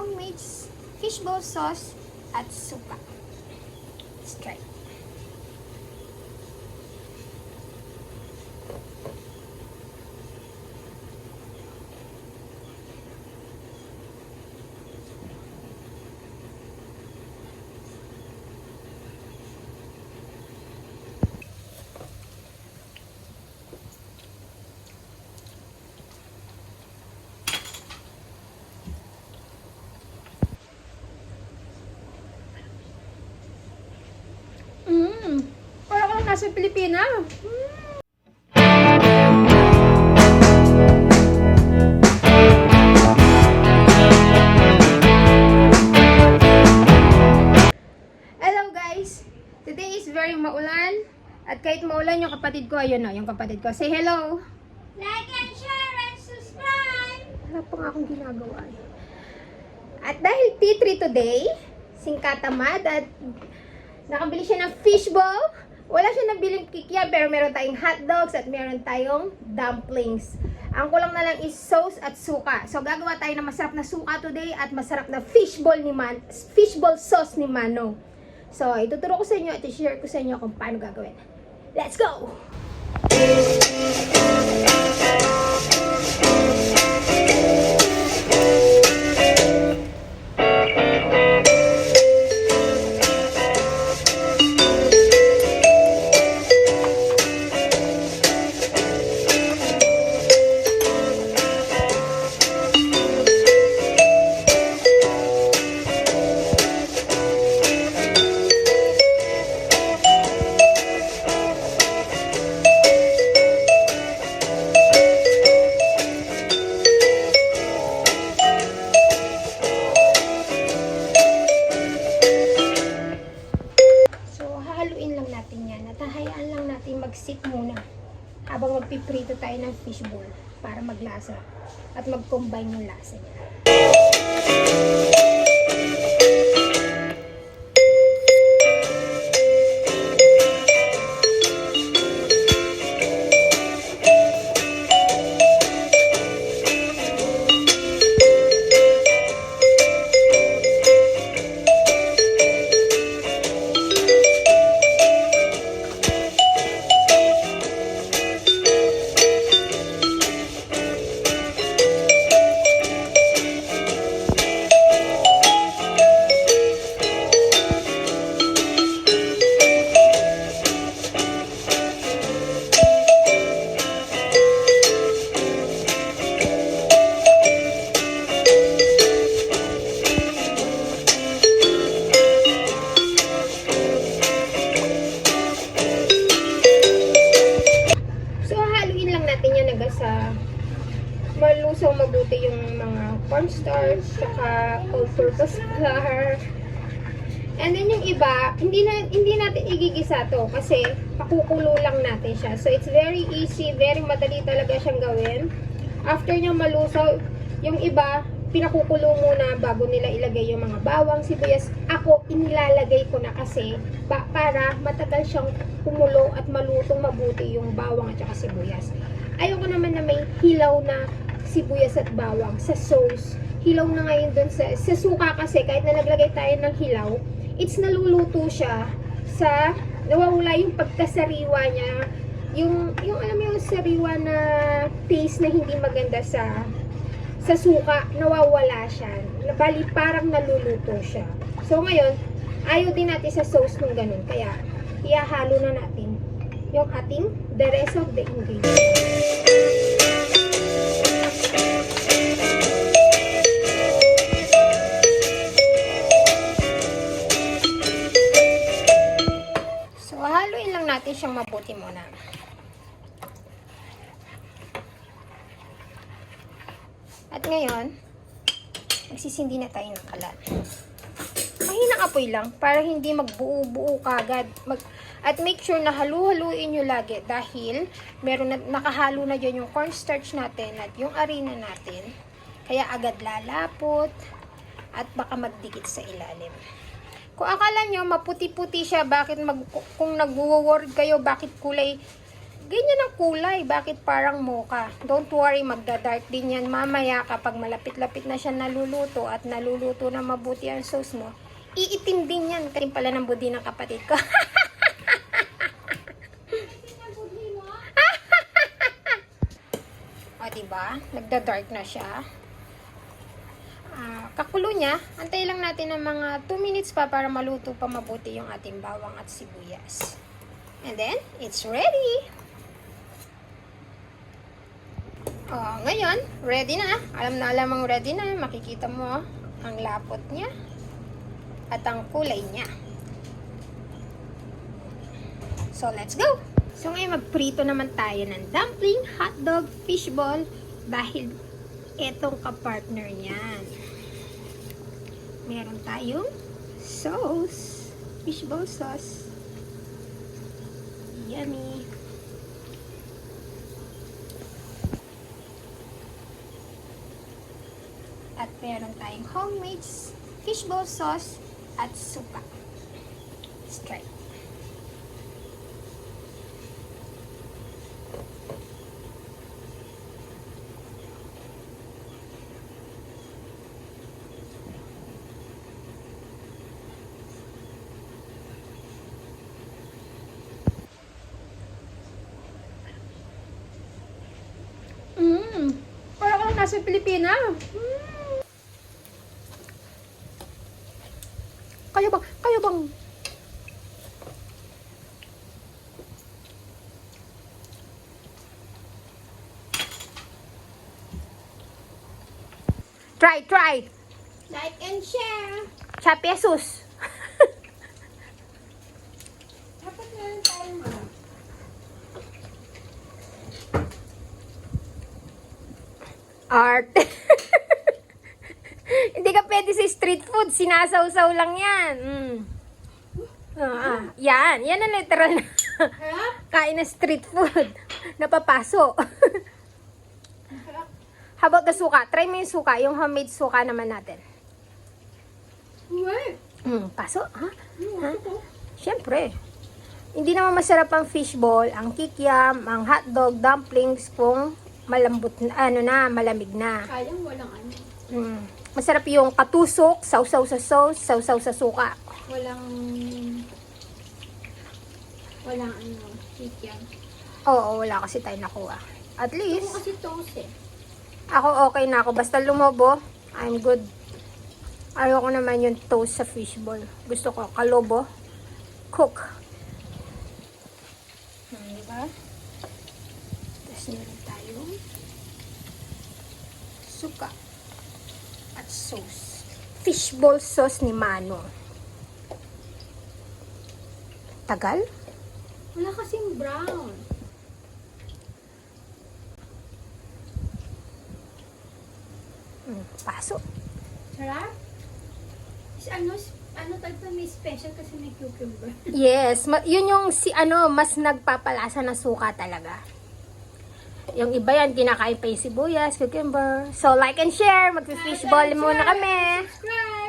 homemade fishbowl sauce at suka. Let's try. Para akong nasa Pilipinas. Hello guys! Today is very maulan. At kahit maulan yung kapatid ko, ayun o, yung kapatid ko. Say hello! Like and share and subscribe! Wala pa nga akong ginagawa. At dahil tea tree today, singkatamad at nakabili siya ng fishbowl. Wala siya nabiling kikya pero meron tayong hotdogs at meron tayong dumplings. Ang kulang na lang is sauce at suka. So gagawa tayo ng masarap na suka today at masarap na fishbowl sauce ni Mano. So ituturo ko sa inyo at i-share ko sa inyo kung paano gagawin. Let's go! Mag-sit muna habang magpiprito tayo ng fishbowl para maglasa at mag-combine yung lasa niya. Malusaw mabuti yung mga cornstarch, saka all-purpose flour. And then yung iba, hindi natin igigisa to kasi pakukulo lang natin siya. So it's very easy, very madali talaga siyang gawin. After niya malusaw, yung iba, pinakukulo muna bago nila ilagay yung mga bawang, sibuyas. Ako, inilalagay ko na kasi para matagal siyang kumulo at malutong mabuti yung bawang at saka sibuyas. Ayoko naman na may hilaw na sibuyas at bawang sa sauce. Hilaw na ngayon dun sa suka kasi kahit na naglagay tayo ng hilaw, it's naluluto siya sa nawawala yung pagkasariwa niya. Yung alam mo yung sariwa na taste na hindi maganda sa suka, nawawala siya. Bali parang naluluto siya. So ngayon, ayaw din natin sa sauce nung ganun. Kaya ihahalo na natin yung ating the rest of the ingredients. So, haluin lang natin siyang mabuti muna. At ngayon, magsisindi na tayo ng kalan. Mahinang apoy lang para hindi magbuo-buo kagad. At make sure na halu-haluin nyo lagi dahil meron na, nakahalo na dyan yung cornstarch natin at yung harina natin. Kaya agad lalapot at baka magdikit sa ilalim. Kung akala nyo maputi-puti siya, kung nag-worried kayo bakit kulay Ganyan ang kulay. Bakit parang mocha? Don't worry, magda-dark din yan mamaya kapag malapit-lapit na siya naluluto at naluluto na mabuti ang sauce mo. Iitim din yan. Kasi pala ng budi ng kapatid ko. O, diba? Nagda-dark na siya. Kakulo niya. Antay lang natin ng mga 2 minutes pa para maluto pa mabuti yung ating bawang at sibuyas. And then, it's ready! Ngayon, ready na. Alam na alam ang ready na. Makikita mo ang lapot niya at ang kulay niya. So, let's go! So, ngayon magprito naman tayo ng dumpling, hotdog, fishball dahil etong kapartner niyan. Meron tayong sauce, fishball sauce. Yummy! At meron tayong homemade fishball sauce at suka. Let's try. Parang ako nasa Pilipinas. Kayo bang? Try. Like and share. Sa pesos. Dapat meron tayong ano. Art. Hindi ka pwede sa street food. Sinasaw-saw lang yan. Yan. Yan ang literal na Harap. kain na street food. Napapaso. Harap. How about the suka? Try mo yung suka. Yung homemade suka naman natin. Uy. Paso? Ha? Ano ko? Siyempre. Hindi naman masarap ang fishball, ang kikiam, ang hotdog, dumplings kung malambot na, malamig na. Sayang walang ano. Masarap yung katusok, sausaw sa sauce, sausaw sa suka. Walang ano. Chicken. Oo, wala kasi tayo nakuha. At Ako least, kasi toast eh. ako okay na ako. Basta lumobo, I'm good. Ayoko naman yung toast sa fishball. Gusto ko kalobo, cook. Diba? Tapos meron tayong suka at sauce. Fishball sauce ni Mano. Tagal? Wala kasing brown. Paso. Sarap? Ano tagpo may special kasi may cucumber. Yes, yun yung mas nagpapalasa ng suka talaga. Yung iba yan, kinakain pa yung sibuyas, cucumber. So, like and share. Mag-fishball muna kami. Subscribe!